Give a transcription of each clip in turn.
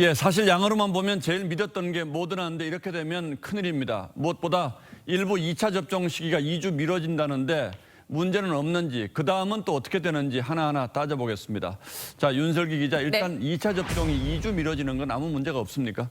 예, 사실 양으로만 보면 제일 믿었던 게 모더나인데 이렇게 되면 큰일입니다. 무엇보다 일부 2차 접종 시기가 2주 미뤄진다는데 문제는 없는지, 그다음은 또 어떻게 되는지 하나하나 따져보겠습니다. 자, 윤설기 기자, 일단 네. 2차 접종이 2주 미뤄지는 건 아무 문제가 없습니까?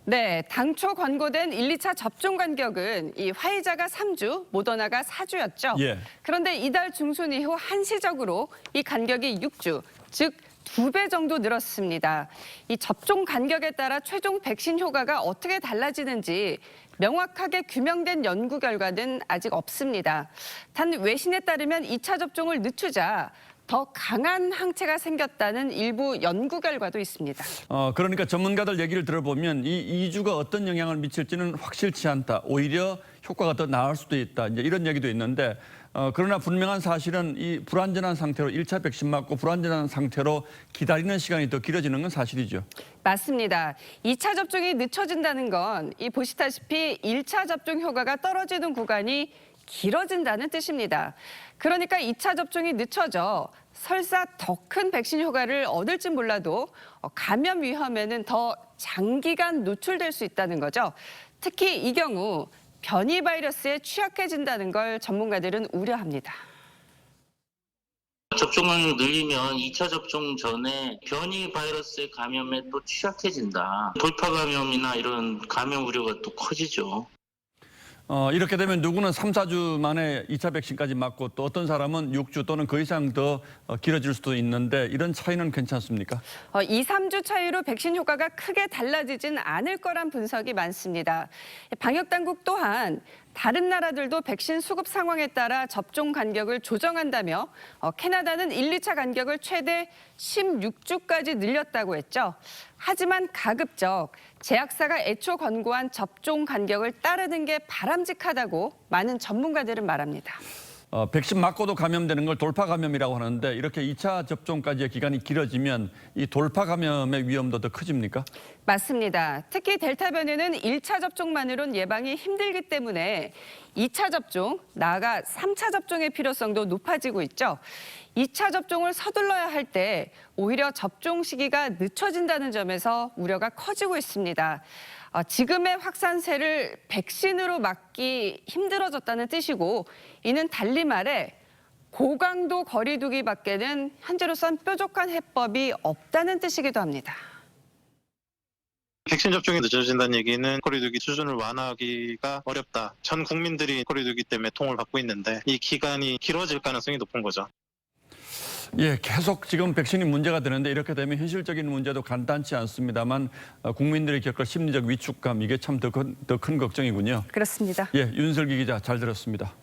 네, 당초 권고된 1, 2차 접종 간격은 이 화이자가 3주, 모더나가 4주였죠. 예. 그런데 이달 중순 이후 한시적으로 이 간격이 6주, 즉 2배 정도 늘었습니다. 이 접종 간격에 따라 최종 백신 효과가 어떻게 달라지는지 명확하게 규명된 연구 결과는 아직 없습니다. 단 외신에 따르면 2차 접종을 늦추자 더 강한 항체가 생겼다는 일부 연구 결과도 있습니다. 그러니까 전문가들 얘기를 들어보면 이 2주가 어떤 영향을 미칠지는 확실치 않다. 오히려 효과가 더 나을 수도 있다. 이제 이런 얘기도 있는데 그러나 분명한 사실은 이 불안전한 상태로 1차 백신 맞고 불안전한 상태로 기다리는 시간이 더 길어지는 건 사실이죠. 맞습니다. 2차 접종이 늦춰진다는 건 이 보시다시피 1차 접종 효과가 떨어지는 구간이 길어진다는 뜻입니다. 그러니까 2차 접종이 늦춰져 설사 더 큰 백신 효과를 얻을지 몰라도 감염 위험에는 더 장기간 노출될 수 있다는 거죠. 특히 이 경우 변이 바이러스에 취약해진다는 걸 전문가들은 우려합니다. 접종을 늘리면 2차 접종 전에 변이 바이러스의 감염에 또 취약해진다. 돌파 감염이나 이런 감염 우려가 또 커지죠. 이렇게 되면 누구는 3, 4주 만에 2차 백신까지 맞고 또 어떤 사람은 6주 또는 그 이상 더 길어질 수도 있는데 이런 차이는 괜찮습니까? 2, 3주 차이로 백신 효과가 크게 달라지진 않을 거란 분석이 많습니다. 방역당국 또한 다른 나라들도 백신 수급 상황에 따라 접종 간격을 조정한다며 캐나다는 1, 2차 간격을 최대 16주까지 늘렸다고 했죠. 하지만 가급적 제약사가 애초 권고한 접종 간격을 따르는 게 바람직하다고 많은 전문가들은 말합니다. 백신 맞고도 감염되는 걸 돌파 감염이라고 하는데 이렇게 2차 접종까지의 기간이 길어지면 이 돌파 감염의 위험도 더 커집니까? 맞습니다. 특히 델타 변이는 1차 접종만으론 예방이 힘들기 때문에 2차 접종, 나아가 3차 접종의 필요성도 높아지고 있죠. 2차 접종을 서둘러야 할 때 오히려 접종 시기가 늦춰진다는 점에서 우려가 커지고 있습니다. 지금의 확산세를 백신으로 막기 힘들어졌다는 뜻이고 이는 달리 말해 고강도 거리 두기밖에는 현재로선 뾰족한 해법이 없다는 뜻이기도 합니다. 백신 접종이 늦어진다는 얘기는 거리두기 수준을 완화하기가 어렵다. 전 국민들이 거리두기 때문에 통을 받고 있는데 이 기간이 길어질 가능성이 높은 거죠. 예, 계속 지금 백신이 문제가 되는데 이렇게 되면 현실적인 문제도 간단치 않습니다만 국민들이 겪을 심리적 위축감 이게 참 더 큰 걱정이군요. 그렇습니다. 예, 윤설기 기자 잘 들었습니다.